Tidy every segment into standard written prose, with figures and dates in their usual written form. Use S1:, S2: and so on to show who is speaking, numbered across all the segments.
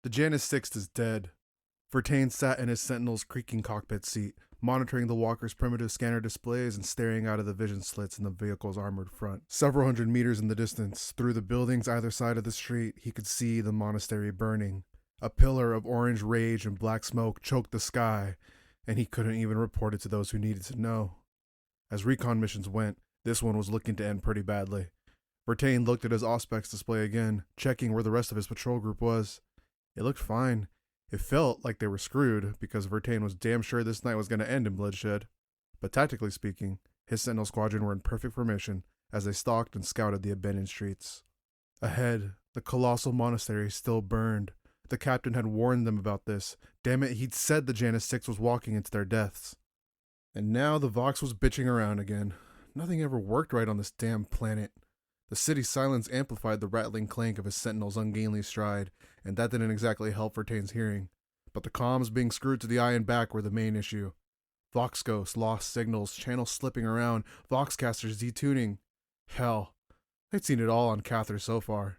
S1: The Janus Sixth is dead. Vertaine sat in his Sentinel's creaking cockpit seat, monitoring the walker's primitive scanner displays and staring out of the vision slits in the vehicle's armored front. Several hundred meters in the distance, through the buildings either side of the street, he could see the monastery burning. A pillar of orange rage and black smoke choked the sky, and he couldn't even report it to those who needed to know. As recon missions went, this one was looking to end pretty badly. Vertaine looked at his Auspex display again, checking where the rest of his patrol group was. It looked fine. It felt like they were screwed, because Vertaine was damn sure this night was going to end in bloodshed. But tactically speaking, his Sentinel squadron were in perfect formation as they stalked and scouted the abandoned streets. Ahead, the colossal monastery still burned. The captain had warned them about this. Damn it, he'd said the Janus Six was walking into their deaths. And now the Vox was bitching around again. Nothing ever worked right on this damn planet. The city's silence amplified the rattling clank of his Sentinel's ungainly stride, and that didn't exactly help Vertaine's hearing. But the comms being screwed to the eye and back were the main issue. Vox ghosts, lost signals, channels slipping around, Voxcasters detuning. Hell, they'd seen it all on Cather so far.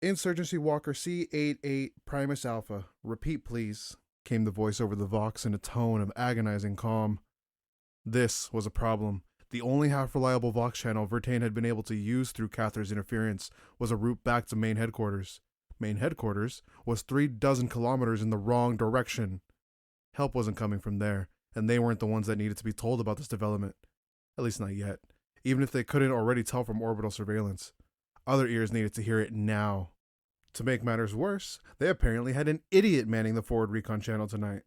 S1: Insurgency Walker C88 Primus Alpha. Repeat, please, came the voice over the Vox in a tone of agonizing calm. This was a problem. The only half-reliable Vox channel Vertaine had been able to use through Cather's interference was a route back to main headquarters. Main headquarters was 36 kilometers in the wrong direction. Help wasn't coming from there, and they weren't the ones that needed to be told about this development. At least not yet, even if they couldn't already tell from orbital surveillance. Other ears needed to hear it now. To make matters worse, they apparently had an idiot manning the forward recon channel tonight.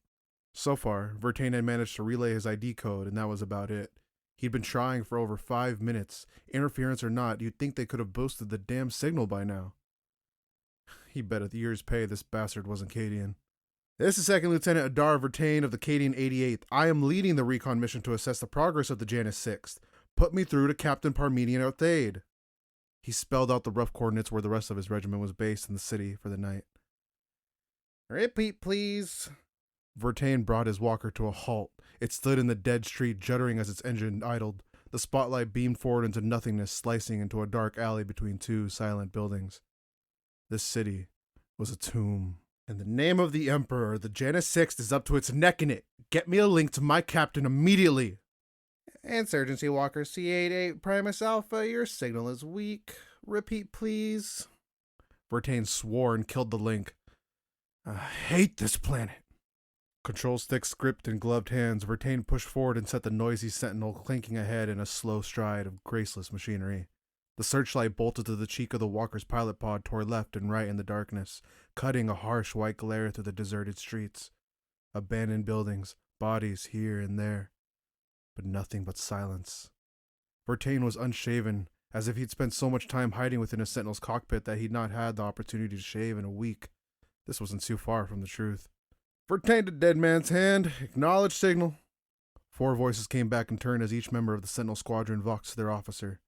S1: So far, Vertaine had managed to relay his ID code, and that was about it. He'd been trying for over 5 minutes. Interference or not, you'd think they could have boosted the damn signal by now. He bet a year's pay this bastard wasn't Cadian. This is Second Lieutenant Adar Vertaine of the Cadian 88th. I am leading the recon mission to assess the progress of the Janus Sixth. Put me through to Captain Parmenian Othaide. He spelled out the rough coordinates where the rest of his regiment was based in the city for the night. Repeat, please. Vertaine brought his walker to a halt. It stood in the dead street, juddering as its engine idled. The spotlight beamed forward into nothingness, slicing into a dark alley between two silent buildings. This city was a tomb. In the name of the Emperor, the Janus Sixth is up to its neck in it. Get me a link to my captain immediately. Insurgency Walker C88 Primus Alpha, your signal is weak. Repeat, please. Vertaine swore and killed the link. I hate this planet. Control sticks gripped in gloved hands, Vertaine pushed forward and set the noisy Sentinel clanking ahead in a slow stride of graceless machinery. The searchlight bolted to the cheek of the walker's pilot pod tore left and right in the darkness, cutting a harsh white glare through the deserted streets. Abandoned buildings, bodies here and there, but nothing but silence. Vertaine was unshaven, as if he'd spent so much time hiding within a Sentinel's cockpit that he'd not had the opportunity to shave in a week. This wasn't too far from the truth. Vertaine to dead man's hand. Acknowledge signal. 4 voices came back in turn as each member of the Sentinel squadron voxed to their officer.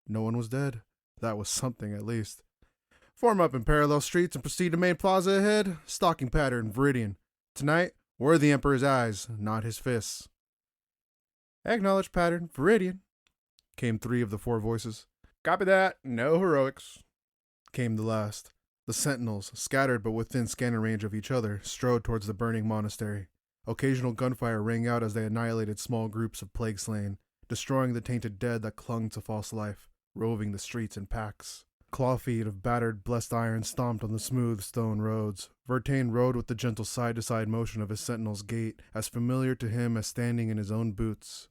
S1: No one was dead. That was something, at least. Form up in parallel streets and proceed to main plaza ahead. Stalking pattern, Viridian. Tonight, we're the Emperor's eyes, not his fists. Acknowledge pattern, Viridian, came 3 of the 4 voices. Copy that. No heroics, came the last. The Sentinels, scattered but within scanner range of each other, strode towards the burning monastery. Occasional gunfire rang out as they annihilated small groups of plague-slain, destroying the tainted dead that clung to false life, roving the streets in packs. Claw feet of battered, blessed iron stomped on the smooth stone roads. Vertaine rode with the gentle side-to-side motion of his Sentinel's gait, as familiar to him as standing in his own boots.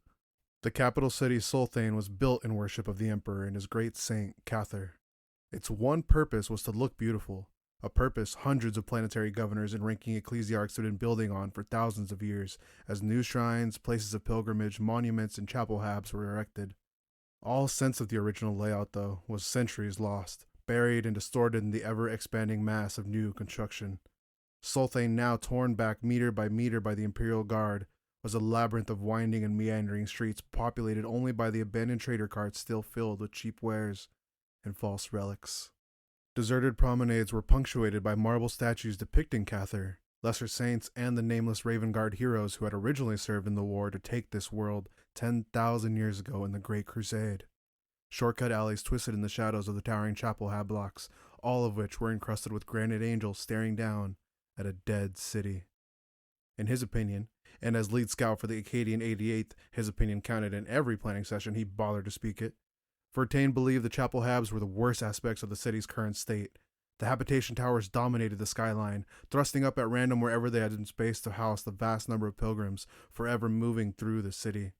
S1: The capital city Solthane was built in worship of the Emperor and his great saint, Cather. Its one purpose was to look beautiful, a purpose hundreds of planetary governors and ranking ecclesiarchs had been building on for thousands of years, as new shrines, places of pilgrimage, monuments, and chapel habs were erected. All sense of the original layout, though, was centuries lost, buried and distorted in the ever-expanding mass of new construction. Solthane, now torn back meter by the Imperial Guard, was a labyrinth of winding and meandering streets populated only by the abandoned trader carts still filled with cheap wares and false relics. Deserted promenades were punctuated by marble statues depicting Cather, lesser saints, and the nameless Raven Guard heroes who had originally served in the war to take this world 10,000 years ago in the Great Crusade. Shortcut alleys twisted in the shadows of the towering chapel hab blocks, all of which were encrusted with granite angels staring down at a dead city. In his opinion, and as lead scout for the Cadian 88th, his opinion counted in every planning session he bothered to speak it, Fortain believed the chapel habs were the worst aspects of the city's current state. The habitation towers dominated the skyline, thrusting up at random wherever they had been spaced to house the vast number of pilgrims forever moving through the city.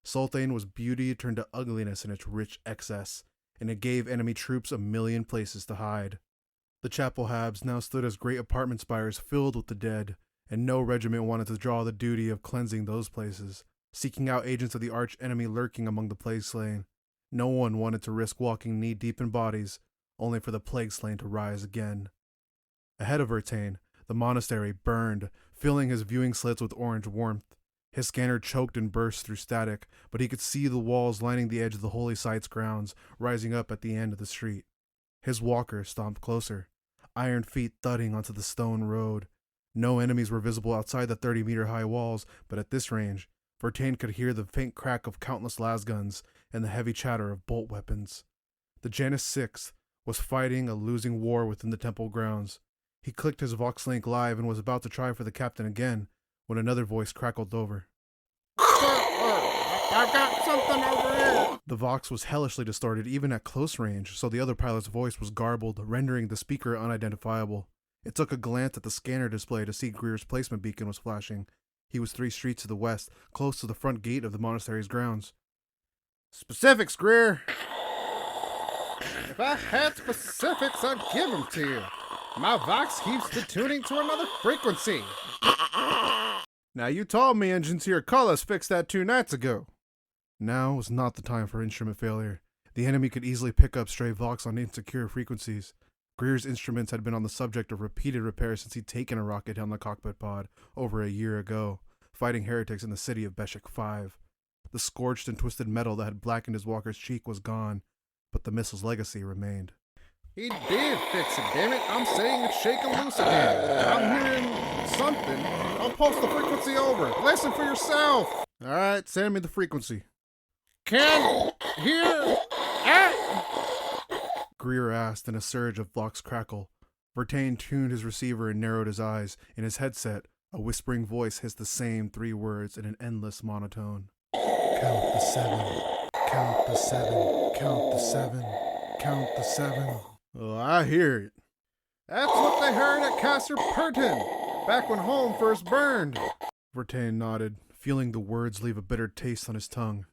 S1: Solthane was beauty turned to ugliness in its rich excess, and it gave enemy troops a million places to hide. The chapel habs now stood as great apartment spires filled with the dead, and no regiment wanted to draw the duty of cleansing those places, seeking out agents of the arch enemy lurking among the plague slain. No one wanted to risk walking knee-deep in bodies, only for the plague slain to rise again. Ahead of Vertain, the monastery burned, filling his viewing slits with orange warmth. His scanner choked and burst through static, but he could see the walls lining the edge of the holy site's grounds, rising up at the end of the street. His walker stomped closer, iron feet thudding onto the stone road. No enemies were visible outside the 30-meter-high walls, but at this range, Vertain could hear the faint crack of countless lasguns and the heavy chatter of bolt weapons. The Janus Sixth was fighting a losing war within the temple grounds. He clicked his Vox Link live and was about to try for the captain again, when another voice crackled over.
S2: I've got something over here.
S1: The Vox was hellishly distorted even at close range, so the other pilot's voice was garbled, rendering the speaker unidentifiable. It took a glance at the scanner display to see Greer's placement beacon was flashing. He was 3 streets to the west, close to the front gate of the monastery's grounds.
S2: Specifics, Greer. If I had specifics, I'd give them to you. My Vox keeps detuning to another frequency.
S1: Now you told me engines here call us fixed that 2 nights ago. Now was not the time for instrument failure. The enemy could easily pick up stray Vox on insecure frequencies. Greer's instruments had been on the subject of repeated repairs since he'd taken a rocket down the cockpit pod over a year ago, fighting heretics in the city of Beshik 5. The scorched and twisted metal that had blackened his walker's cheek was gone, but the missile's legacy remained.
S2: He did fix it, damn it. I'm saying it's shaking loose again. I'm hearing something. I'll pulse the frequency over. Listen for yourself.
S1: All right, send me the frequency.
S2: Can hear at.
S1: Greer asked in a surge of Vox crackle. Vertain tuned his receiver and narrowed his eyes. In his headset, a whispering voice hissed the same 3 words in an endless monotone. Count the 7. Count the 7. Count the 7. Count the 7. Oh, I hear it.
S2: That's what they heard at Castor Pertin, back when home first burned.
S1: Vertain nodded, feeling the words leave a bitter taste on his tongue.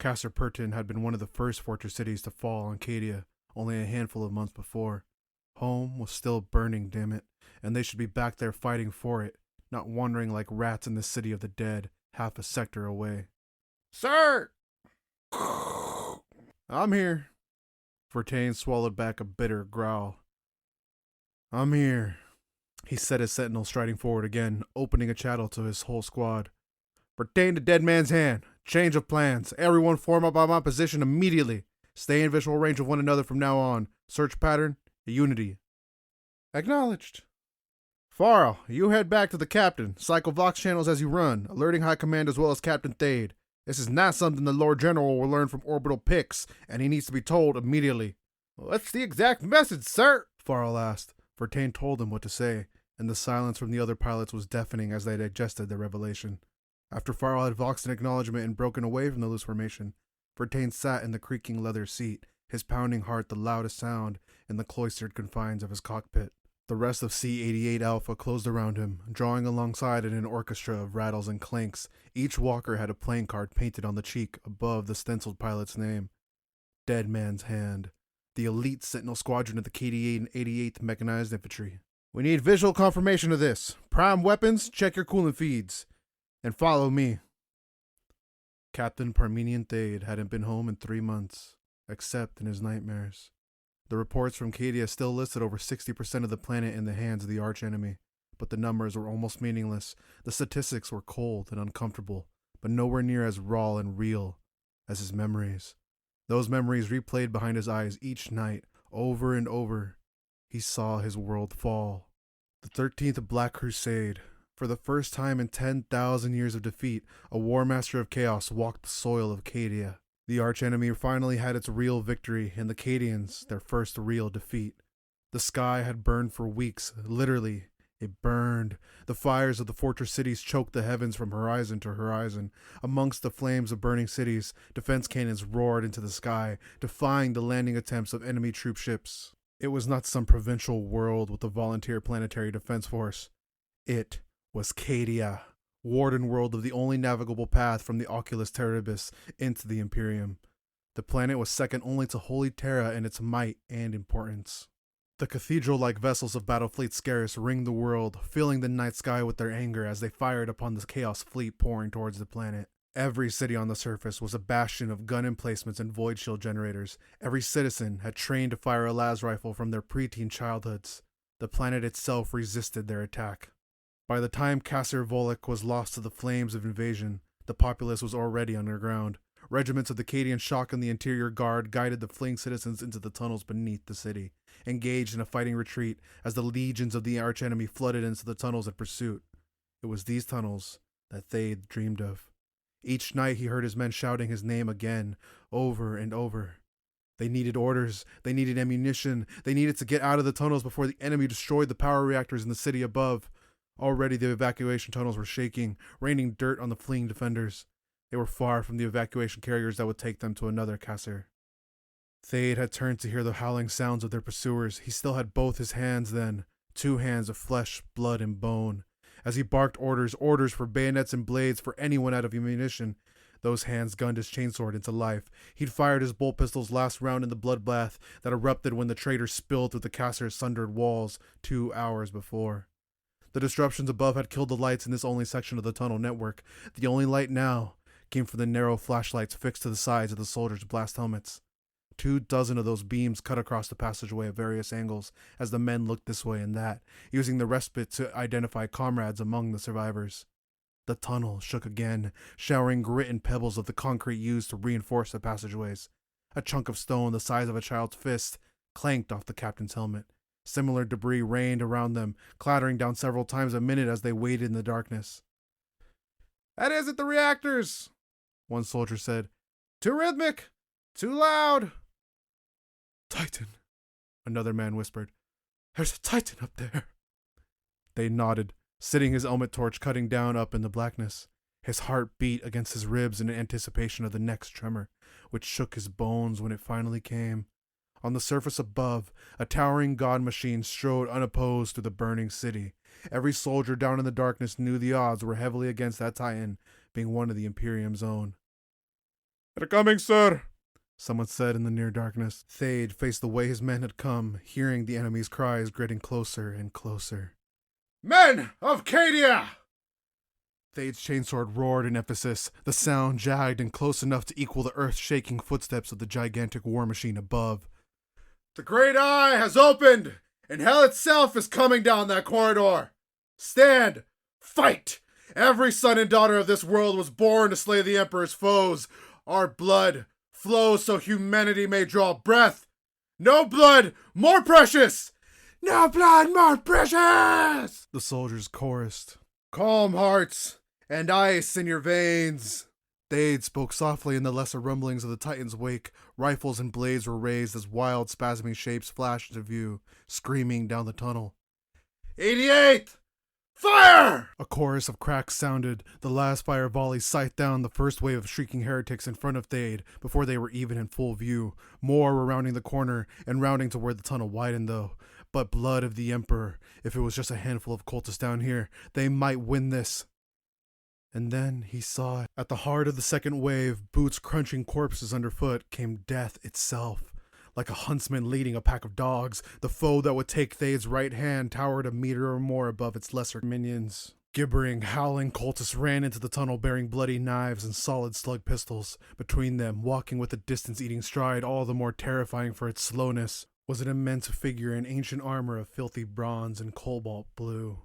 S1: Castor Pertin had been one of the first fortress cities to fall on Cadia, only a handful of months before. Home was still burning, damn it, and they should be back there fighting for it, not wandering like rats in the city of the dead, half a sector away.
S2: Sir!
S1: I'm here. Vertain swallowed back a bitter growl. I'm here. He set his sentinel striding forward again, opening a chattel to his whole squad. Vertain to dead man's hand. Change of plans. Everyone form up on my position immediately. Stay in visual range of one another from now on. Search pattern, unity. Acknowledged. Farrell, you head back to the captain. Cycle Vox channels as you run, alerting High Command as well as Captain Thade. This is not something the Lord General will learn from orbital pics, and he needs to be told immediately.
S2: What's the exact message, sir?
S1: Farrell asked. Vertain told him what to say, and the silence from the other pilots was deafening as they digested the revelation. After Farrell had voxed an acknowledgement and broken away from the loose formation, Vertain sat in the creaking leather seat, his pounding heart the loudest sound in the cloistered confines of his cockpit. The rest of C-88 Alpha closed around him, drawing alongside in an orchestra of rattles and clanks. Each walker had a playing card painted on the cheek above the stenciled pilot's name. Dead Man's Hand. The elite Sentinel Squadron of the Cadian 88th Mechanized Infantry. We need visual confirmation of this. Prime weapons, check your coolant feeds. And follow me. Captain Parmenian Thade hadn't been home in 3 months, except in his nightmares. The reports from Cadia still listed over 60% of the planet in the hands of the archenemy, but the numbers were almost meaningless. The statistics were cold and uncomfortable, but nowhere near as raw and real as his memories. Those memories replayed behind his eyes each night, over and over. He saw his world fall. The 13th Black Crusade. For the first time in 10,000 years of defeat, a War Master of Chaos walked the soil of Cadia. The archenemy finally had its real victory, and the Cadians their first real defeat. The sky had burned for weeks, literally. It burned. The fires of the fortress cities choked the heavens from horizon to horizon. Amongst the flames of burning cities, defense cannons roared into the sky, defying the landing attempts of enemy troop ships. It was not some provincial world with a volunteer planetary defense force. It was Cadia, warden world of the only navigable path from the Oculus Terribius into the Imperium. The planet was second only to Holy Terra in its might and importance. The cathedral-like vessels of Battlefleet Scarus ringed the world, filling the night sky with their anger as they fired upon the Chaos Fleet pouring towards the planet. Every city on the surface was a bastion of gun emplacements and void shield generators. Every citizen had trained to fire a las rifle from their preteen childhoods. The planet itself resisted their attack. By the time Kasser Volek was lost to the flames of invasion, the populace was already underground. Regiments of the Cadian Shock and the Interior Guard guided the fleeing citizens into the tunnels beneath the city, engaged in a fighting retreat as the legions of the archenemy flooded into the tunnels in pursuit. It was these tunnels that Thade dreamed of. Each night he heard his men shouting his name again, over and over. They needed orders, they needed ammunition, they needed to get out of the tunnels before the enemy destroyed the power reactors in the city above. Already the evacuation tunnels were shaking, raining dirt on the fleeing defenders. They were far from the evacuation carriers that would take them to another Kasser. Thade had turned to hear the howling sounds of their pursuers. He still had both his hands then, 2 hands of flesh, blood, and bone. As he barked orders for bayonets and blades for anyone out of ammunition, those hands gunned his chainsword into life. He'd fired his bolt pistol's last round in the bloodbath that erupted when the traitors spilled through the Kasser's sundered walls 2 hours before. The disruptions above had killed the lights in this only section of the tunnel network. The only light now came from the narrow flashlights fixed to the sides of the soldiers' blast helmets. 24 of those beams cut across the passageway at various angles as the men looked this way and that, using the respite to identify comrades among the survivors. The tunnel shook again, showering grit and pebbles of the concrete used to reinforce the passageways. A chunk of stone the size of a child's fist clanked off the captain's helmet. Similar debris rained around them, clattering down several times a minute as they waited in the darkness.
S2: "That isn't the reactors," one soldier said. "Too rhythmic! Too loud!"
S1: "Titan," another man whispered. "There's a Titan up there." They nodded, sitting his helmet torch cutting down up in the blackness. His heart beat against his ribs in anticipation of the next tremor, which shook his bones when it finally came. On the surface above, a towering god machine strode unopposed through the burning city. Every soldier down in the darkness knew the odds were heavily against that Titan being one of the Imperium's own.
S2: "They're coming, sir,"
S1: someone said in the near darkness. Thade faced the way his men had come, hearing the enemy's cries getting closer and closer.
S2: "Men of Cadia!"
S1: Thade's chainsword roared in emphasis, the sound jagged and close enough to equal the earth-shaking footsteps of the gigantic war machine above.
S2: "The Great Eye has opened, and hell itself is coming down that corridor. Stand! Fight! Every son and daughter of this world was born to slay the Emperor's foes. Our blood flows so humanity may draw breath. No blood more precious! No blood more precious!"
S1: The soldiers chorused.
S2: "Calm hearts and ice in your veins."
S1: Thade spoke softly in the lesser rumblings of the Titan's wake. Rifles and blades were raised as wild, spasming shapes flashed into view, screaming down the tunnel.
S2: 88th! Fire!
S1: A chorus of cracks sounded. The last fire volley scythed down the first wave of shrieking heretics in front of Thade before they were even in full view. More were rounding the corner and rounding to where the tunnel widened, though. But blood of the Emperor, if it was just a handful of cultists down here, they might win this. And then he saw it. At the heart of the second wave, boots crunching corpses underfoot, came death itself. Like a huntsman leading a pack of dogs, the foe that would take Thade's right hand towered a meter or more above its lesser minions. Gibbering, howling cultists ran into the tunnel bearing bloody knives and solid slug pistols. Between them, walking with a distance-eating stride all the more terrifying for its slowness, was an immense figure in ancient armor of filthy bronze and cobalt blue.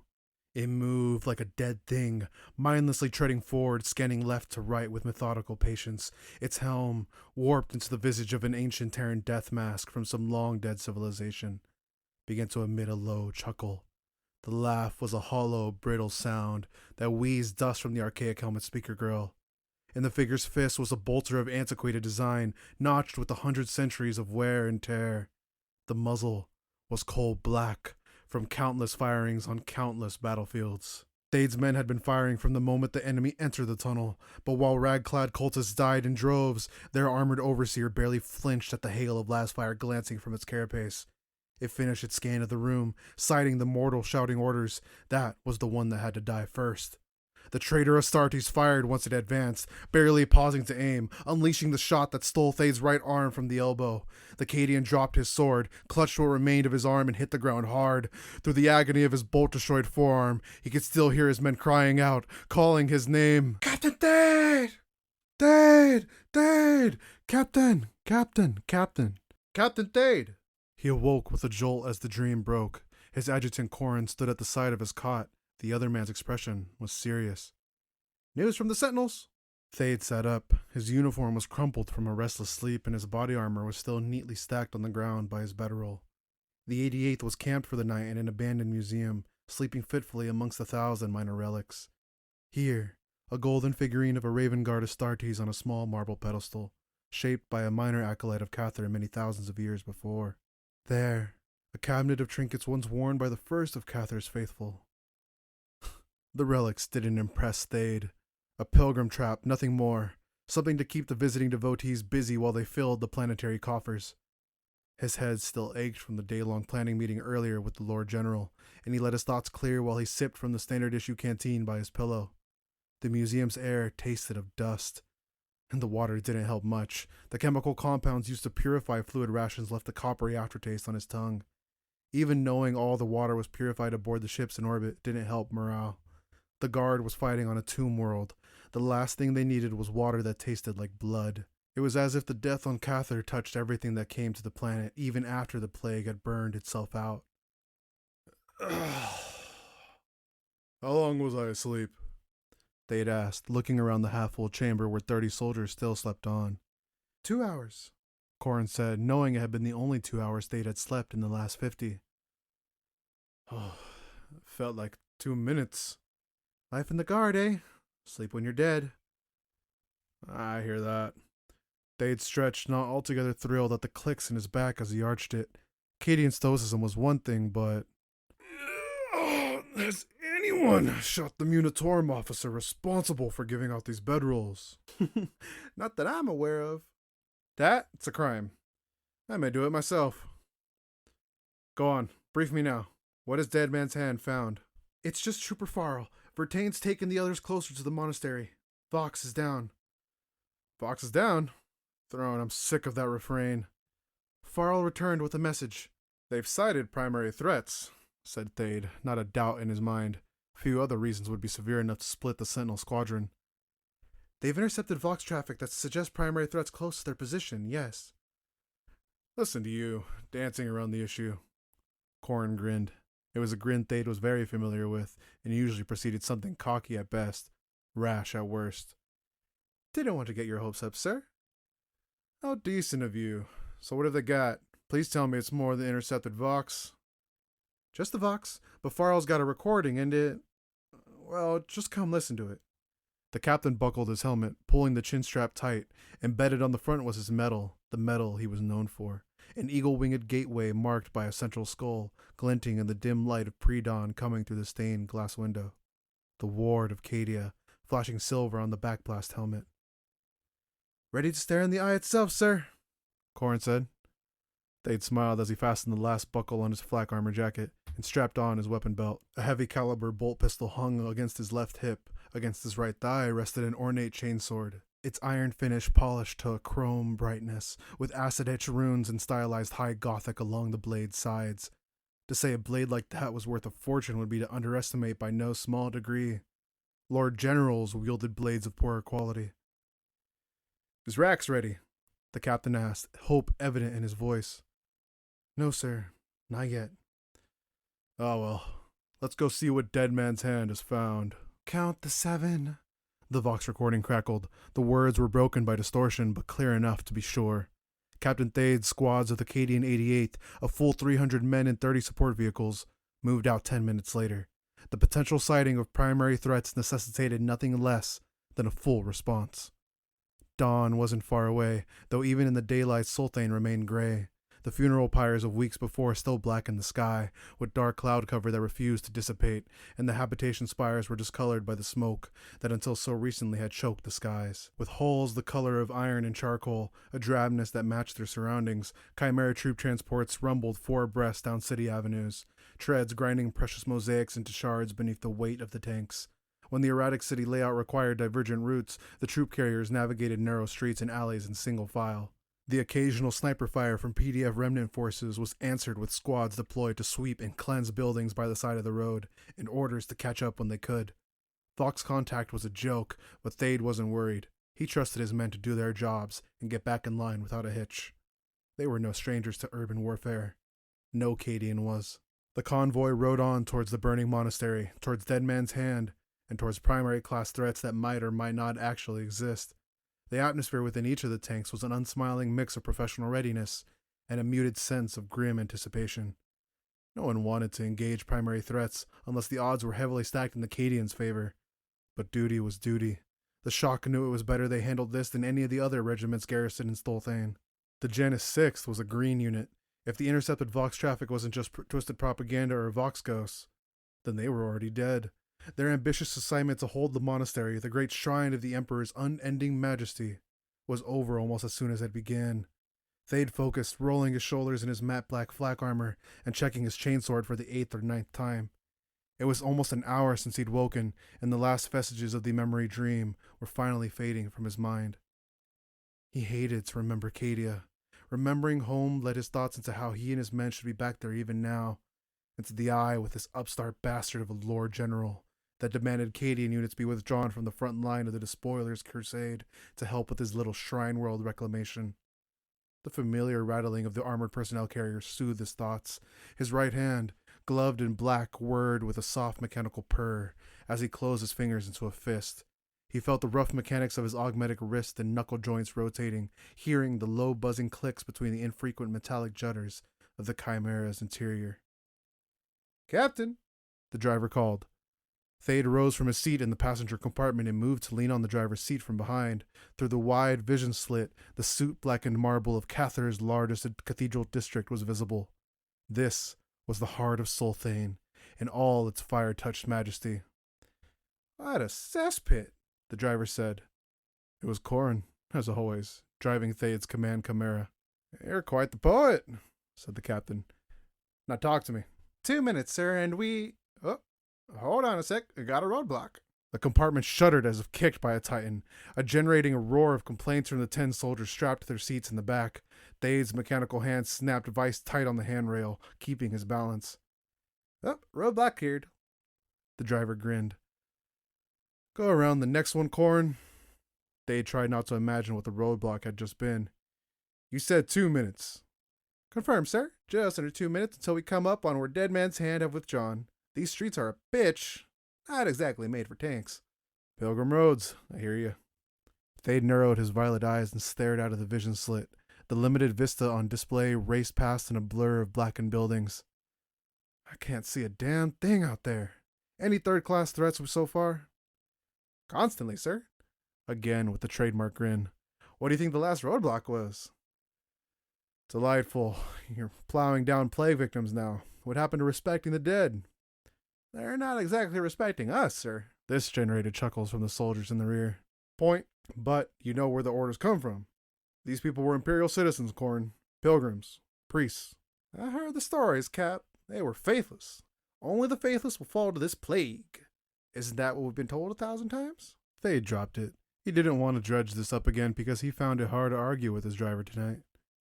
S1: It moved like a dead thing, mindlessly treading forward, scanning left to right with methodical patience. Its helm, warped into the visage of an ancient Terran death mask from some long-dead civilization, began to emit a low chuckle. The laugh was a hollow, brittle sound that wheezed dust from the archaic helmet speaker grill. In the figure's fist was a bolter of antiquated design, notched with 100 centuries of wear and tear. The muzzle was coal black from countless firings on countless battlefields. Thade's men had been firing from the moment the enemy entered the tunnel, but while rag-clad cultists died in droves, their armored overseer barely flinched at the hail of lasfire glancing from its carapace. It finished its scan of the room, citing the mortal shouting orders. That was the one that had to die first. The traitor Astartes fired once it advanced, barely pausing to aim, unleashing the shot that stole Thade's right arm from the elbow. The Cadian dropped his sword, clutched what remained of his arm, and hit the ground hard. Through the agony of his bolt-destroyed forearm, he could still hear his men crying out, calling his name. Captain Thade! Thade! Thade! Captain! Captain! Captain! Captain Thade! He awoke with a jolt as the dream broke. His adjutant Corin stood at the side of his cot. The other man's expression was serious. News from the Sentinels? Thade sat up. His uniform was crumpled from a restless sleep, and his body armor was still neatly stacked on the ground by his bedroll. The 88th was camped for the night in an abandoned museum, sleeping fitfully amongst 1,000 minor relics. Here, a golden figurine of a Raven Guard Astartes on a small marble pedestal, shaped by a minor acolyte of Cathar many thousands of years before. There, a cabinet of trinkets once worn by the first of Cathar's faithful. The relics didn't impress Thade. A pilgrim trap, nothing more. Something to keep the visiting devotees busy while they filled the planetary coffers. His head still ached from the day-long planning meeting earlier with the Lord General, and he let his thoughts clear while he sipped from the standard-issue canteen by his pillow. The museum's air tasted of dust, and the water didn't help much. The chemical compounds used to purify fluid rations left a coppery aftertaste on his tongue. Even knowing all the water was purified aboard the ships in orbit didn't help morale. The Guard was fighting on a tomb world. The last thing they needed was water that tasted like blood. It was as if the death on Cathar touched everything that came to the planet, even after the plague had burned itself out.
S2: How long was I asleep?
S1: Thade asked, looking around the half-full chamber where 30 soldiers still slept on. 2 hours, Corin said, knowing it had been the only 2 hours Thade had slept in the last 50.
S2: Oh, it felt like 2 minutes.
S1: Life in the Guard, eh? Sleep when you're dead.
S2: I hear that.
S1: Thade stretched, not altogether thrilled at the clicks in his back as he arched it. Cadian stoicism was one thing, but...
S2: Has anyone shot the Militarum officer responsible for giving out these bedrolls?
S1: Not that I'm aware of.
S2: It's a crime. I may do it myself. Go on, brief me now. What has Dead Man's Hand found?
S1: It's just Trooper Farrell. Vertaine's taken the others closer to the monastery. Vox is down.
S2: Vox is down? Throne, I'm sick of that refrain.
S1: Farrell returned with a message.
S2: They've cited primary threats, said Thade, not a doubt in his mind. Few other reasons would be severe enough to split the Sentinel squadron.
S1: They've intercepted Vox traffic that suggests primary threats close to their position, yes.
S2: Listen to you, dancing around the issue. Corin grinned. It was a grin Thade was very familiar with, and usually preceded something cocky at best, rash at worst.
S1: Didn't want to get your hopes up, sir.
S2: How decent of you. So what have they got? Please tell me it's more than intercepted Vox.
S1: Just the Vox, but Farrell's got a recording and it... Well, just come listen to it.
S2: The captain buckled his helmet, pulling the chin strap tight. Embedded on the front was his medal, the medal he was known for. An eagle-winged gateway marked by a central skull, glinting in the dim light of pre-dawn coming through the stained glass window. The Ward of Cadia, flashing silver on the backblast helmet.
S1: Ready to stare in the eye itself, sir,
S2: Corin said. Thade smiled as he fastened the last buckle on his flak armor jacket and strapped on his weapon belt. A heavy caliber bolt pistol hung against his left hip. Against his right thigh rested an ornate chainsword, its iron finish polished to a chrome brightness, with acid-etched runes and stylized high Gothic along the blade's sides. To say a blade like that was worth a fortune would be to underestimate by no small degree. Lord Generals wielded blades of poorer quality. "Is Rax ready?" the captain asked, hope evident in his voice.
S1: No, sir. Not yet.
S2: Oh well. Let's go see what Dead Man's Hand has found.
S1: Count the 7.
S2: The Vox recording crackled. The words were broken by distortion, but clear enough to be sure. Captain Thade's squads of the Cadian 88th, a full 300 men and 30 support vehicles, moved out 10 minutes later. The potential sighting of primary threats necessitated nothing less than a full response. Dawn wasn't far away, though even in the daylight Solthane remained gray.
S1: The funeral pyres of weeks before still blackened the sky, with dark cloud cover that refused to dissipate, and the habitation spires were discolored by the smoke that until so recently had choked the skies. With hulls the color of iron and charcoal, a drabness that matched their surroundings, Chimera troop transports rumbled four abreast down city avenues, treads grinding precious mosaics into shards beneath the weight of the tanks. When the erratic city layout required divergent routes, the troop carriers navigated narrow streets and alleys in single file. The occasional sniper fire from PDF remnant forces was answered with squads deployed to sweep and cleanse buildings by the side of the road, in orders to catch up when they could. Fox contact was a joke, but Thade wasn't worried. He trusted his men to do their jobs and get back in line without a hitch. They were no strangers to urban warfare. No Cadian was. The convoy rode on towards the burning monastery, towards Dead Man's Hand, and towards primary class threats that might or might not actually exist. The atmosphere within each of the tanks was an unsmiling mix of professional readiness and a muted sense of grim anticipation. No one wanted to engage primary threats unless the odds were heavily stacked in the Cadians' favor. But duty was duty. The Shock knew it was better they handled this than any of the other regiments garrisoned in Solthane. The Janus 6th was a green unit. If the intercepted Vox traffic wasn't just twisted propaganda or Vox ghosts, then they were already dead. Their ambitious assignment to hold the monastery, the great shrine of the Emperor's unending majesty, was over almost as soon as it began. Thade focused, rolling his shoulders in his matte black flak armor and checking his chainsword for the 8th or 9th time. It was almost an hour since he'd woken, and the last vestiges of the memory dream were finally fading from his mind. He hated to remember Cadia. Remembering home led his thoughts into how he and his men should be back there even now, into the eye with this upstart bastard of a Lord General that demanded Cadian units be withdrawn from the front line of the Despoilers' crusade to help with his little shrine world reclamation. The familiar rattling of the armored personnel carrier soothed his thoughts. His right hand, gloved in black, whirred with a soft mechanical purr as he closed his fingers into a fist. He felt the rough mechanics of his augmetic wrist and knuckle joints rotating, hearing the low buzzing clicks between the infrequent metallic jutters of the Chimera's interior. "Captain," the driver called. Thade rose from his seat in the passenger compartment and moved to lean on the driver's seat from behind. Through the wide vision slit, the soot-blackened marble of Cathar's largest cathedral district was visible. This was the heart of Solthane, in all its fire-touched majesty. "What a cesspit," the driver said. It was Corin, as always, driving Thade's command chimera. "You're quite the poet," said the captain. "Now talk to me." 2 minutes, sir, and we... Oh, hold on a sec. I got a roadblock." The compartment shuddered as if kicked by a titan, generating a roar of complaints from the 10 soldiers strapped to their seats in the back. Thade's mechanical hand snapped vice tight on the handrail, keeping his balance. "Oh, roadblock cleared." The driver grinned. "Go around the next one, Corin." Thade tried not to imagine what the roadblock had just been. "You said 2 minutes." "Confirmed, sir. Just under 2 minutes until we come up on where Dead Man's Hand have withdrawn. These streets are a bitch. Not exactly made for tanks." "Pilgrim roads, I hear you." Thade narrowed his violet eyes and stared out of the vision slit. The limited vista on display raced past in a blur of blackened buildings. "I can't see a damn thing out there. Any third-class threats so far?" "Constantly, sir." Again with the trademark grin. "What do you think the last roadblock was?" "Delightful. You're plowing down plague victims now. What happened to respecting the dead?" "They're not exactly respecting us, sir." This generated chuckles from the soldiers in the rear. "Point, but you know where the orders come from. These people were Imperial citizens, Corin. Pilgrims. Priests." "I heard the stories, Cap. They were faithless. Only the faithless will fall to this plague. Isn't that what we've been told 1,000 times? Thade dropped it. He didn't want to dredge this up again because he found it hard to argue with his driver tonight.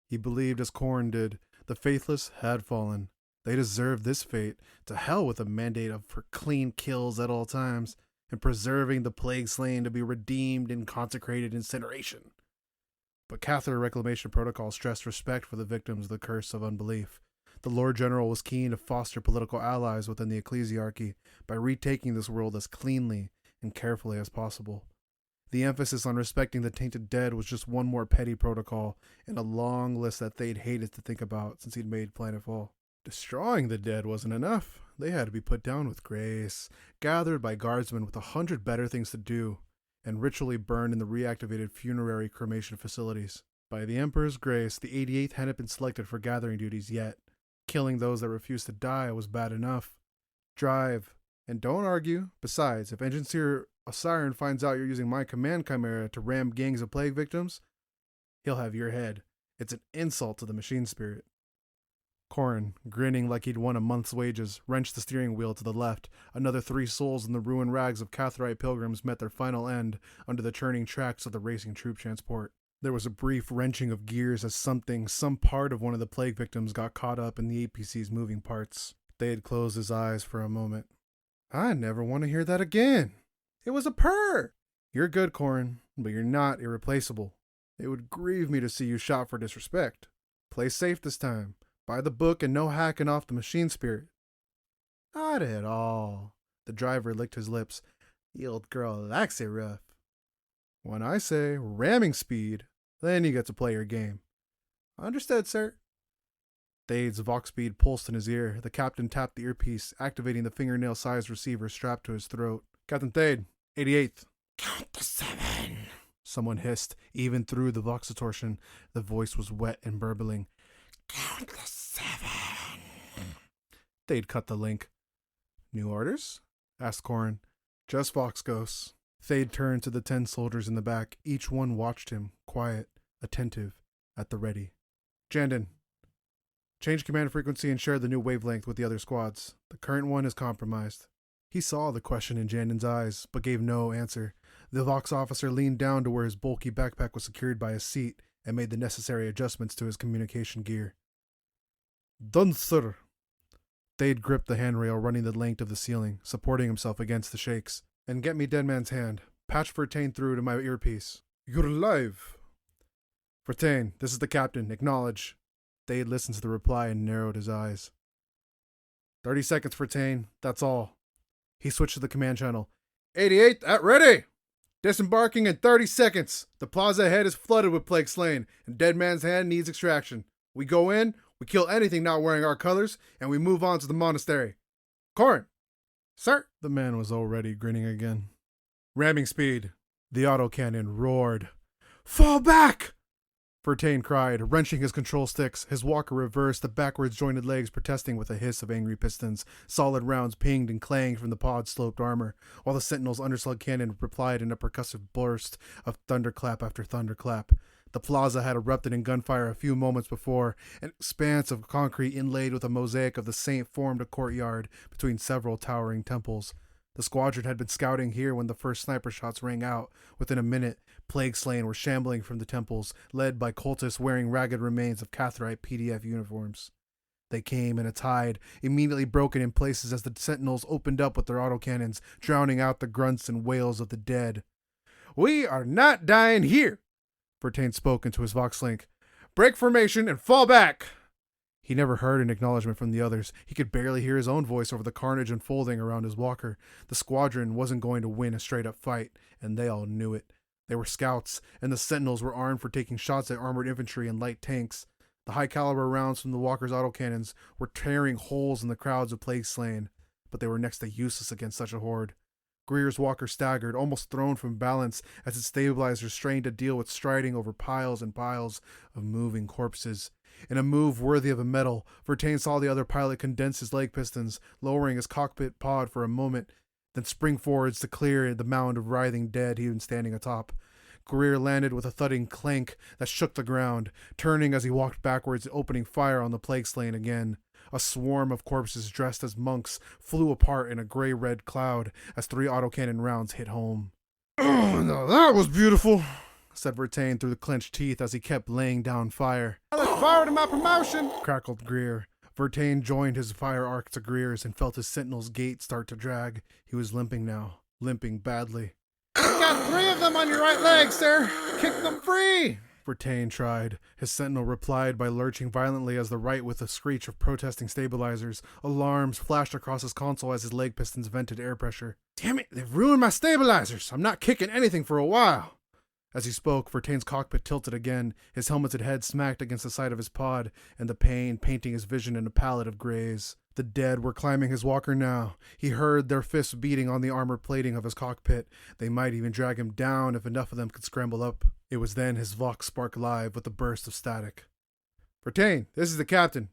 S1: He believed, as Corin did, the faithless had fallen. They deserved this fate. To hell with a mandate for clean kills at all times, and preserving the plague slain to be redeemed in consecrated incineration. But Cathar Reclamation Protocol stressed respect for the victims of the curse of unbelief. The Lord General was keen to foster political allies within the ecclesiarchy by retaking this world as cleanly and carefully as possible. The emphasis on respecting the tainted dead was just one more petty protocol in a long list that Thade hated to think about since he'd made Planetfall. Destroying the dead wasn't enough. They had to be put down with grace, gathered by guardsmen with 100 better things to do, and ritually burned in the reactivated funerary cremation facilities. By the Emperor's grace, the 88th hadn't been selected for gathering duties yet. Killing those that refused to die was bad enough. Drive, and don't argue. Besides, if Engine Seer Osiren finds out you're using my command chimera to ram gangs of plague victims, he'll have your head. It's an insult to the machine spirit. Corrin, grinning like he'd won a month's wages, wrenched the steering wheel to the left. Another 3 souls in the ruined rags of Catharite pilgrims met their final end under the churning tracks of the racing troop transport. There was a brief wrenching of gears as some part of one of the plague victims got caught up in the APC's moving parts. Thade closed his eyes for a moment. I never want to hear that again. It was a purr. You're good, Corrin, but you're not irreplaceable. It would grieve me to see you shot for disrespect. Play safe this time. By the book and no hacking off the machine spirit. Not at all. The driver licked his lips. The old girl likes it rough. When I say ramming speed, then you get to play your game. Understood, sir. Thade's Vox speed pulsed in his ear. The captain tapped the earpiece, activating the fingernail-sized receiver strapped to his throat. Captain Thade, 88th. Count to 7. Someone hissed, even through the Vox distortion. The voice was wet and burbling. Count to 7. Thade cut the link. New orders? Asked Corrin. Just Vox ghosts. Thade turned to the 10 soldiers in the back. Each one watched him, quiet, attentive, at the ready. Jandon, change command frequency and share the new wavelength with the other squads. The current one is compromised. He saw the question in Jandon's eyes, but gave no answer. The Vox officer leaned down to where his bulky backpack was secured by a seat and made the necessary adjustments to his communication gear. Done, sir. Thade gripped the handrail running the length of the ceiling, supporting himself against the shakes. And get me Deadman's hand. Patch Vertain through to my earpiece. You're alive. Vertain, this is the captain. Acknowledge. Thade listened to the reply and narrowed his eyes. 30 seconds, Vertain. That's all. He switched to the command channel. 88, at ready! Disembarking in 30 seconds. The plaza ahead is flooded with plague slain, and Deadman's hand needs extraction. We go in, we kill anything not wearing our colors, and we move on to the monastery. Corrin! Sir! The man was already grinning again. Ramming speed. The autocannon roared. Fall back! Vertain cried, wrenching his control sticks. His walker reversed, the backwards jointed legs protesting with a hiss of angry pistons. Solid rounds pinged and clanged from the pod's sloped armor, while the Sentinel's underslug cannon replied in a percussive burst of thunderclap after thunderclap. The plaza had erupted in gunfire a few moments before. An expanse of concrete inlaid with a mosaic of the saint formed a courtyard between several towering temples. The squadron had been scouting here when the first sniper shots rang out. Within a minute, plague slain were shambling from the temples, led by cultists wearing ragged remains of Catharite PDF uniforms. They came in a tide, immediately broken in places as the sentinels opened up with their autocannons, drowning out the grunts and wails of the dead. We are not dying here! Vertain spoke into his Vox link. Break formation and fall back! He never heard an acknowledgement from the others. He could barely hear his own voice over the carnage unfolding around his walker. The squadron wasn't going to win a straight-up fight, and they all knew it. They were scouts, and the sentinels were armed for taking shots at armored infantry and light tanks. The high-caliber rounds from the walker's autocannons were tearing holes in the crowds of plague slain, but they were next to useless against such a horde. Greer's walker staggered, almost thrown from balance as its stabilizers strained to deal with striding over piles and piles of moving corpses. In a move worthy of a medal, Vertain saw the other pilot condense his leg pistons, lowering his cockpit pod for a moment, then spring forwards to clear the mound of writhing dead he was standing atop. Greer landed with a thudding clank that shook the ground, turning as he walked backwards and opening fire on the plague slain again. A swarm of corpses dressed as monks flew apart in a gray-red cloud as 3 autocannon rounds hit home. Oh, now that was beautiful, said Vertain through the clenched teeth as he kept laying down fire. I look forward to my promotion, crackled Greer. Vertain joined his fire arc to Greer's and felt his sentinel's gait start to drag. He was limping now, limping badly. You've got 3 of them on your right leg, sir. Kick them free. Vertain tried. His sentinel replied by lurching violently as the right with a screech of protesting stabilizers. Alarms flashed across his console as his leg pistons vented air pressure. Damn it, they've ruined my stabilizers. I'm not kicking anything for a while. As he spoke, Vertain's cockpit tilted again. His helmeted head smacked against the side of his pod, and the pain painting his vision in a palette of grays. The dead were climbing his walker now. He heard their fists beating on the armor plating of his cockpit. They might even drag him down if enough of them could scramble up. It was then his Vox sparked live with a burst of static. "Bertain, this is the captain."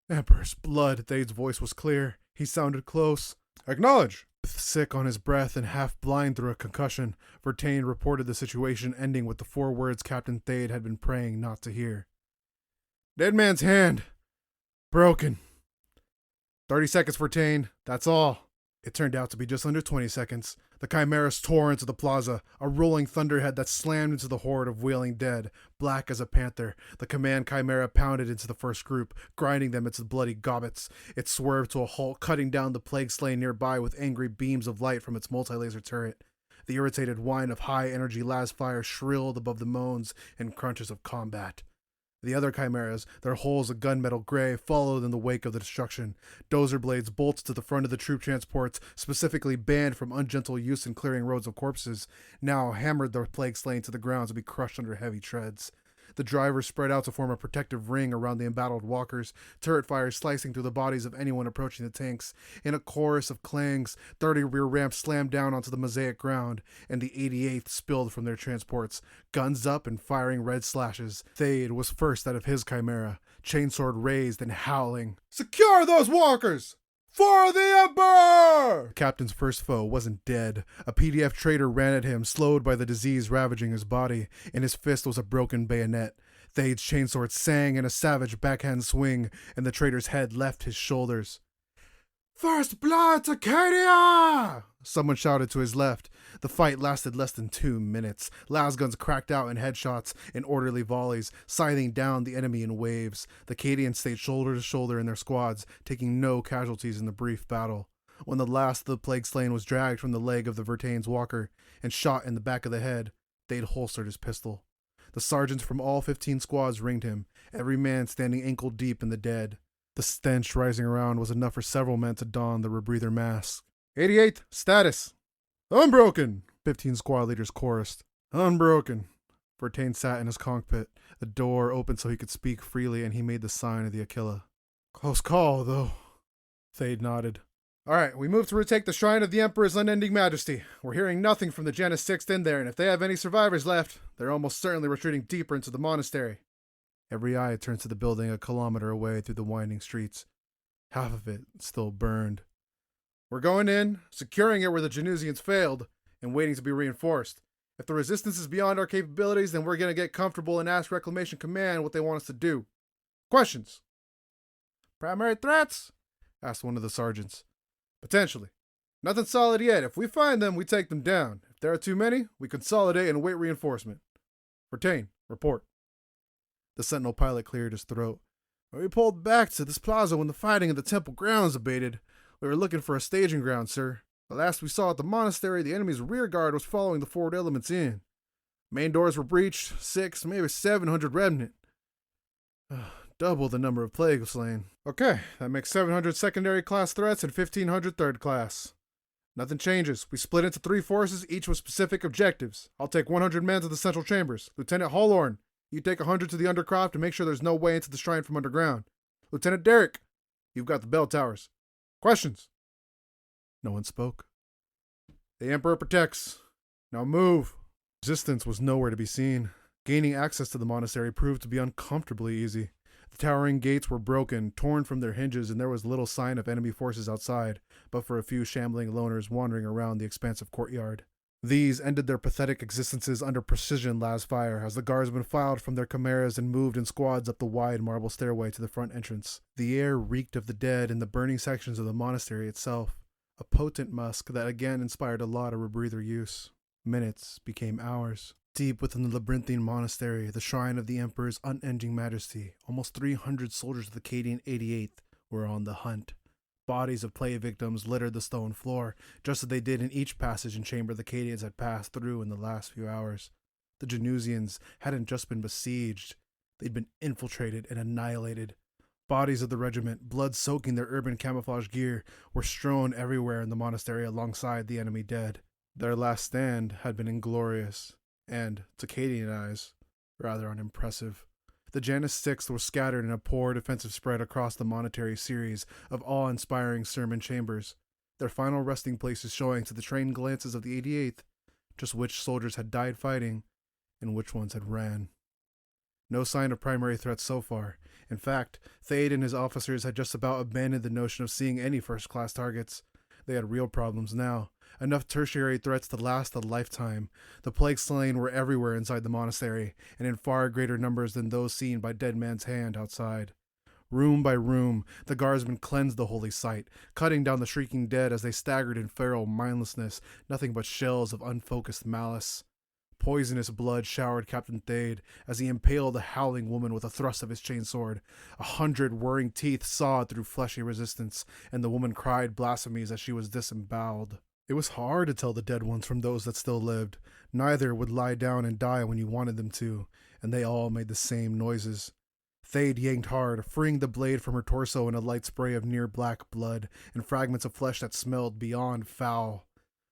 S1: Emperor's blood. Thade's voice was clear. He sounded close. "Acknowledge." Sick on his breath and half blind through a concussion, Vertain reported the situation, ending with the 4 words Captain Thade had been praying not to hear. "Dead man's hand. Broken. 30 seconds, Vertain. That's all." It turned out to be just under 20 seconds. The chimeras tore into the plaza, a rolling thunderhead that slammed into the horde of wailing dead. Black as a panther, the command chimera pounded into the first group, grinding them into bloody gobbets. It swerved to a halt, cutting down the plague slain nearby with angry beams of light from its multi-laser turret. The irritated whine of high-energy las fire shrilled above the moans and crunches of combat. The other chimeras, their hulls a gunmetal gray, followed in the wake of the destruction. Dozer blades bolted to the front of the troop transports, specifically banned from ungentle use in clearing roads of corpses, now hammered the plague slain to the ground to be crushed under heavy treads. The drivers spread out to form a protective ring around the embattled walkers, turret fires slicing through the bodies of anyone approaching the tanks. In a chorus of clangs, 30 rear ramps slammed down onto the mosaic ground, and the 88th spilled from their transports, guns up and firing red slashes. Thade was first out of his chimera, chainsword raised and howling. "Secure those walkers! For the Emperor!" The captain's first foe wasn't dead. A PDF traitor ran at him, slowed by the disease ravaging his body. In his fist was a broken bayonet. Thade's chainsword sang in a savage backhand swing, and the traitor's head left his shoulders. "First blood to Cadian!" Someone shouted to his left. The fight lasted less than 2 minutes. Lasguns cracked out in headshots and orderly volleys, scything down the enemy in waves. The Cadians stayed shoulder to shoulder in their squads, taking no casualties in the brief battle. When the last of the plague slain was dragged from the leg of the Vertain's walker and shot in the back of the head, Thade holstered his pistol. The sergeants from all 15 squads ringed him, every man standing ankle deep in the dead. The stench rising around was enough for several men to don the rebreather mask. 88th, status. Unbroken, 15 squad leaders chorused. Unbroken. Vertain sat in his cockpit. The door opened so he could speak freely, and he made the sign of the Aquila. Close call, though. Thade nodded. All right, we move to retake the Shrine of the Emperor's Unending Majesty. We're hearing nothing from the Janus Sixth in there, and if they have any survivors left, they're almost certainly retreating deeper into the monastery. Every eye turned to the building a kilometer away through the winding streets. Half of it still burned. We're going in, securing it where the Genusians failed, and waiting to be reinforced. If the resistance is beyond our capabilities, then we're going to get comfortable and ask Reclamation Command what they want us to do. Questions? Primary threats? Asked one of the sergeants. Potentially. Nothing solid yet. If we find them, we take them down. If there are too many, we consolidate and await reinforcement. Vertain, report. The Sentinel pilot cleared his throat. We pulled back to this plaza when the fighting in the temple grounds abated. We were looking for a staging ground, sir. The last we saw at the monastery, the enemy's rear guard was following the forward elements in. Main doors were breached, 6, maybe 700 remnant. Double the number of plague slain. Okay, that makes 700 secondary class threats and 1,500 third class. Nothing changes. We split into 3 forces, each with specific objectives. I'll take 100 men to the central chambers. Lieutenant Hollorn, you take 100 to the undercroft and make sure there's no way into the shrine from underground. Lieutenant Derrick, you've got the bell towers. Questions? No one spoke. The Emperor protects. Now move. Resistance was nowhere to be seen. Gaining access to the monastery proved to be uncomfortably easy. The towering gates were broken, torn from their hinges, and there was little sign of enemy forces outside, but for a few shambling loners wandering around the expansive courtyard. These ended their pathetic existences under precision las fire as the guardsmen filed from their chimeras and moved in squads up the wide marble stairway to the front entrance. The air reeked of the dead in the burning sections of the monastery itself, a potent musk that again inspired a lot of rebreather use. Minutes became hours. Deep within the labyrinthine monastery, the shrine of the Emperor's unending majesty, almost 300 soldiers of the Cadian 88th were on the hunt. Bodies of plague victims littered the stone floor, just as they did in each passage and chamber the Cadians had passed through in the last few hours. The Genusians hadn't just been besieged, they'd been infiltrated and annihilated. Bodies of the regiment, blood soaking their urban camouflage gear, were strewn everywhere in the monastery alongside the enemy dead. Their last stand had been inglorious, and, to Cadian eyes, rather unimpressive. The Janus Sixth were scattered in a poor defensive spread across the monetary series of awe-inspiring sermon chambers, their final resting places showing to the trained glances of the 88th just which soldiers had died fighting and which ones had ran. No sign of primary threats so far. In fact, Thade and his officers had just about abandoned the notion of seeing any first-class targets. They had real problems now. Enough tertiary threats to last a lifetime. The plague slain were everywhere inside the monastery, and in far greater numbers than those seen by Dead Man's Hand outside. Room by room, the guardsmen cleansed the holy site, cutting down the shrieking dead as they staggered in feral mindlessness, nothing but shells of unfocused malice. Poisonous blood showered Captain Thade as he impaled a howling woman with a thrust of his chainsword. 100 whirring teeth sawed through fleshy resistance, and the woman cried blasphemies as she was disemboweled. It was hard to tell the dead ones from those that still lived. Neither would lie down and die when you wanted them to, and they all made the same noises. Thade yanked hard, freeing the blade from her torso in a light spray of near-black blood and fragments of flesh that smelled beyond foul.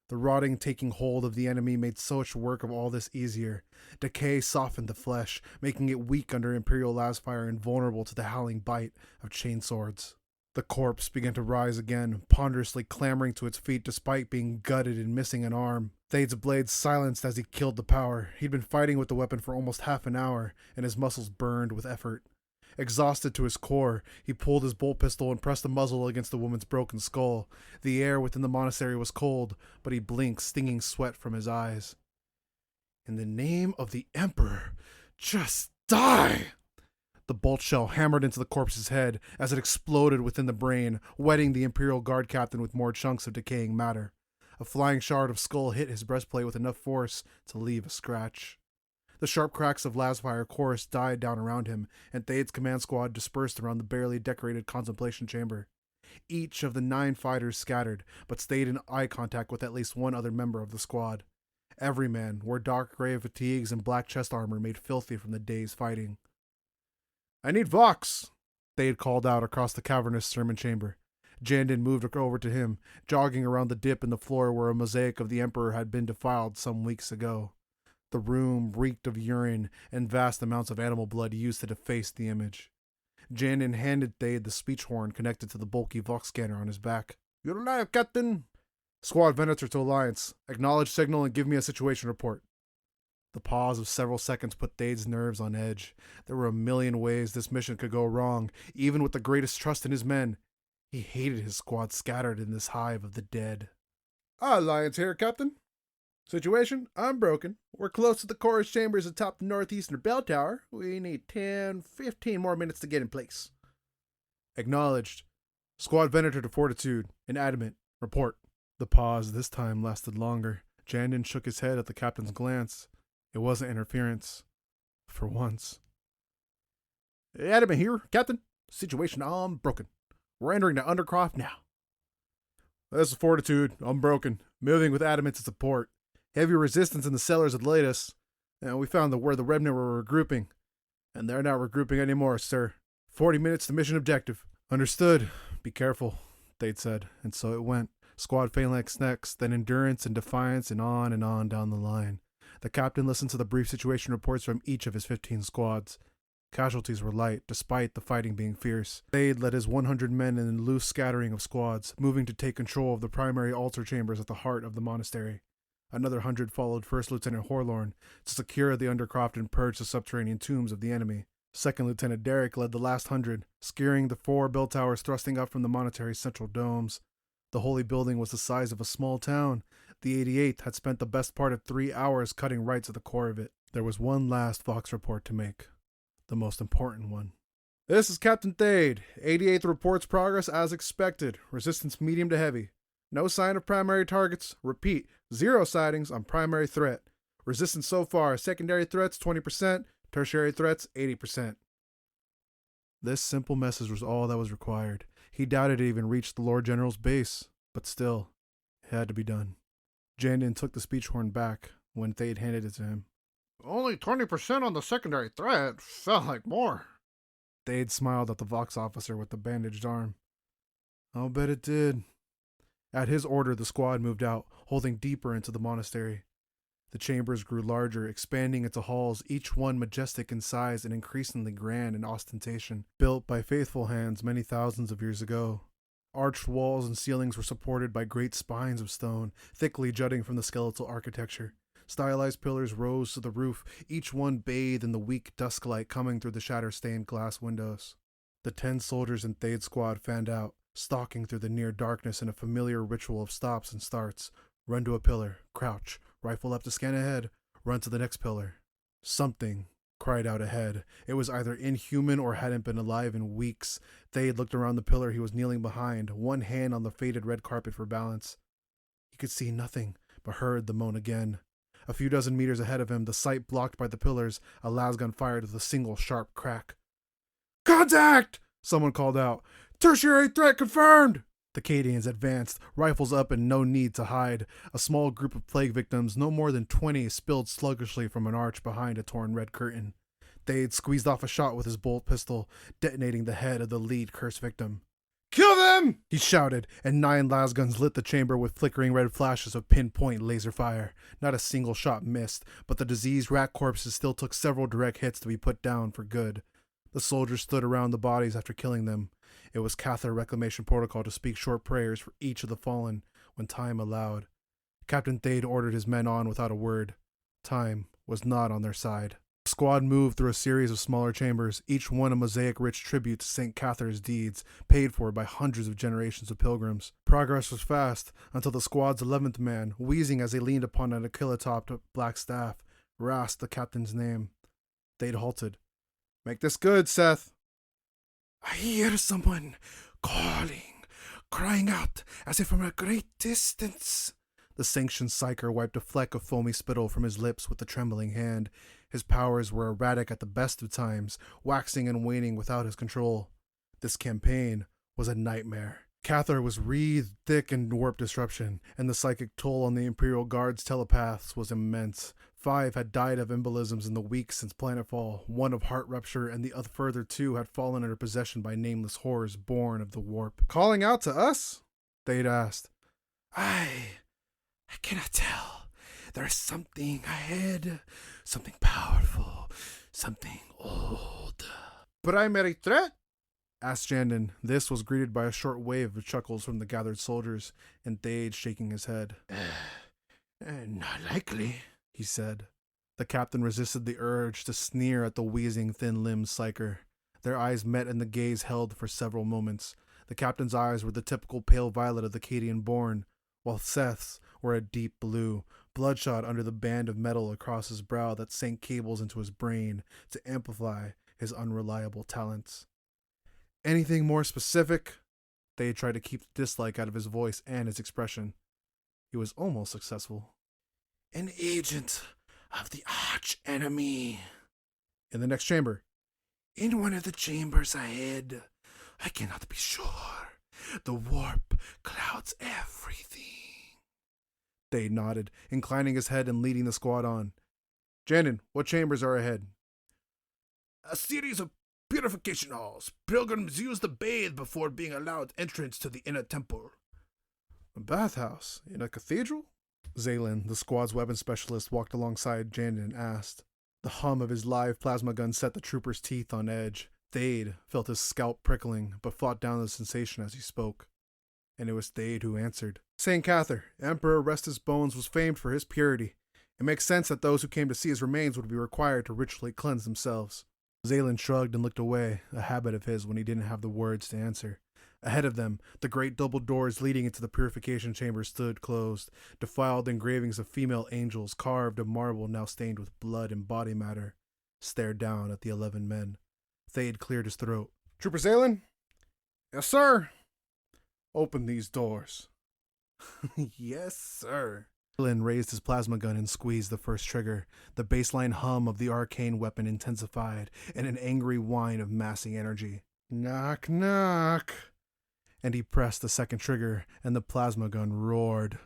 S1: The rotting taking hold of the enemy made such work of all this easier. Decay softened the flesh, making it weak under Imperial lasfire and vulnerable to the howling bite of chainswords. The corpse began to rise again, ponderously clambering to its feet despite being gutted and missing an arm. Thade's blade silenced as he killed the power. He'd been fighting with the weapon for almost half an hour, and his muscles burned with effort. Exhausted to his core, he pulled his bolt pistol and pressed the muzzle against the woman's broken skull. The air within the monastery was cold, but he blinked stinging sweat from his eyes. In the name of the Emperor, just die! The bolt shell hammered into the corpse's head as it exploded within the brain, wetting the Imperial Guard captain with more chunks of decaying matter. A flying shard of skull hit his breastplate with enough force to leave a scratch. The sharp cracks of lasfire chorus died down around him, and Thade's command squad dispersed around the barely decorated contemplation chamber. Each of the 9 fighters scattered, but stayed in eye contact with at least one other member of the squad. Every man wore dark gray fatigues and black chest armor made filthy from the day's fighting. "I need Vox," Thade called out across the cavernous sermon chamber. Jandin moved over to him, jogging around the dip in the floor where a mosaic of the Emperor had been defiled some weeks ago. The room reeked of urine and vast amounts of animal blood used to deface the image. Jandin handed Thade the speech horn connected to the bulky Vox scanner on his back. "You're alive, Captain." "Squad Venator to Alliance. Acknowledge signal and give me a situation report." The pause of several seconds put Thade's nerves on edge. There were a million ways this mission could go wrong, even with the greatest trust in his men. He hated his squad scattered in this hive of the dead. "Alliance here, Captain. Situation, unbroken. We're close to the chorus chambers atop the northeastern bell tower. We need 10-15 more minutes to get in place." "Acknowledged. Squad Venator to Fortitude. And Adamant. Report." The pause this time lasted longer. Jandin shook his head at the captain's glance. It wasn't interference. For once. "Adamant here, Captain. Situation unbroken. We're entering the Undercroft now." "This is Fortitude. Unbroken. Moving with Adamant to support. Heavy resistance in the cellars had laid us, and we found where the remnant were regrouping. And they're not regrouping anymore, sir. 40 minutes to mission objective." "Understood. Be careful," Thade said, and so it went. Squad Phalanx next, then Endurance and Defiance, and on down the line. The captain listened to the brief situation reports from each of his 15 squads. Casualties were light, despite the fighting being fierce. Thade led his 100 men in a loose scattering of squads, moving to take control of the primary altar chambers at the heart of the monastery. Another 100 followed First Lieutenant Horlorn to secure the Undercroft and purge the subterranean tombs of the enemy. Second Lieutenant Derrick led the last 100, skewering the 4 bell towers thrusting up from the monastery's central domes. The holy building was the size of a small town. The 88th had spent the best part of 3 hours cutting right to the core of it. There was one last Vox report to make. The most important one. "This is Captain Thade. 88th reports progress as expected. Resistance medium to heavy. No sign of primary targets. Repeat, 0 sightings on primary threat. Resistance so far, secondary threats 20%, tertiary threats 80%. This simple message was all that was required. He doubted it even reached the Lord General's base, but still, it had to be done. Jandin took the speech horn back when Thade handed it to him.
S2: "Only 20% on the secondary threat. Felt like more."
S1: Thade smiled at the Vox officer with the bandaged arm. "I'll bet it did." At his order, the squad moved out, holding deeper into the monastery. The chambers grew larger, expanding into halls, each one majestic in size and increasingly grand in ostentation, built by faithful hands many thousands of years ago. Arched walls and ceilings were supported by great spines of stone, thickly jutting from the skeletal architecture. Stylized pillars rose to the roof, each one bathed in the weak dusklight coming through the shatter-stained glass windows. The 10 soldiers in Thade's squad fanned out, stalking through the near darkness in a familiar ritual of stops and starts. Run to a pillar, crouch, rifle up to scan ahead, run to the next pillar. Something cried out ahead. It was either inhuman or hadn't been alive in weeks. Thade looked around the pillar he was kneeling behind, one hand on the faded red carpet for balance. He could see nothing, but heard the moan again. A few dozen meters ahead of him, the sight blocked by the pillars, a lasgun fired with a single sharp crack. "Contact!" someone called out. "Tertiary threat confirmed!" The Cadians advanced, rifles up and no need to hide. A small group of plague victims, no more than 20, spilled sluggishly from an arch behind a torn red curtain. Thade squeezed off a shot with his bolt pistol, detonating the head of the lead cursed victim. "Kill them!" he shouted, and 9 lasguns lit the chamber with flickering red flashes of pinpoint laser fire. Not a single shot missed, but the diseased rat corpses still took several direct hits to be put down for good. The soldiers stood around the bodies after killing them. It was Cathar reclamation protocol to speak short prayers for each of the fallen when time allowed. Captain Thade ordered his men on without a word. Time was not on their side. The squad moved through a series of smaller chambers, each one a mosaic-rich tribute to St. Cathar's deeds, paid for by hundreds of generations of pilgrims. Progress was fast, until the squad's 11th man, wheezing as he leaned upon an Aquila-topped black staff, rasped the captain's name. Thade halted. "Make this good, Seth." "I hear someone calling, crying out as if from a great distance." The sanctioned psyker wiped a fleck of foamy spittle from his lips with a trembling hand. His powers were erratic at the best of times, waxing and waning without his control. This campaign was a nightmare. Cathar was wreathed thick in warp disruption, and the psychic toll on the Imperial Guard's telepaths was immense. 5 had died of embolisms in the weeks since planetfall, 1 of heart rupture, and the other further 2 had fallen under possession by nameless horrors born of the warp. "Calling out to us?" Thade asked. I cannot tell. There is something ahead, something powerful, something old." "Primary threat?" asked Jandon. This was greeted by a short wave of chuckles from the gathered soldiers, and Thade shaking his head. Not likely," he said. The captain resisted the urge to sneer at the wheezing, thin-limbed psyker. Their eyes met and the gaze held for several moments. The captain's eyes were the typical pale violet of the Cadian born, while Seth's were a deep blue, bloodshot under the band of metal across his brow that sank cables into his brain to amplify his unreliable talents. "Anything more specific?" They tried to keep the dislike out of his voice and his expression. He was almost successful. "An agent of the arch-enemy." "In the next chamber?" "In one of the chambers ahead. I cannot be sure. The warp clouds everything." Thade nodded, inclining his head and leading the squad on. "Jandon, what chambers are ahead?" "A series of purification halls. Pilgrims use to bathe before being allowed entrance to the inner temple." "A bathhouse in a cathedral?" Zaylin, the squad's weapons specialist, walked alongside Jandon and asked. The hum of his live plasma gun set the trooper's teeth on edge. Thade felt his scalp prickling, but fought down the sensation as he spoke. And it was Thade who answered. "St. Cathar, Emperor Restus Bones, was famed for his purity. It makes sense that those who came to see his remains would be required to ritually cleanse themselves." Zaylin shrugged and looked away, a habit of his when he didn't have the words to answer. Ahead of them, the great double doors leading into the purification chamber stood closed. Defiled engravings of female angels, carved of marble now stained with blood and body matter, stared down at the 11 men. Thade cleared his throat. "Trooper Zaylin?" "Yes, sir." "Open these doors." "Yes, sir." Zaylin raised his plasma gun and squeezed the first trigger. The baseline hum of the arcane weapon intensified in an angry whine of massing energy. "Knock, knock." And he pressed the second trigger, and the plasma gun roared.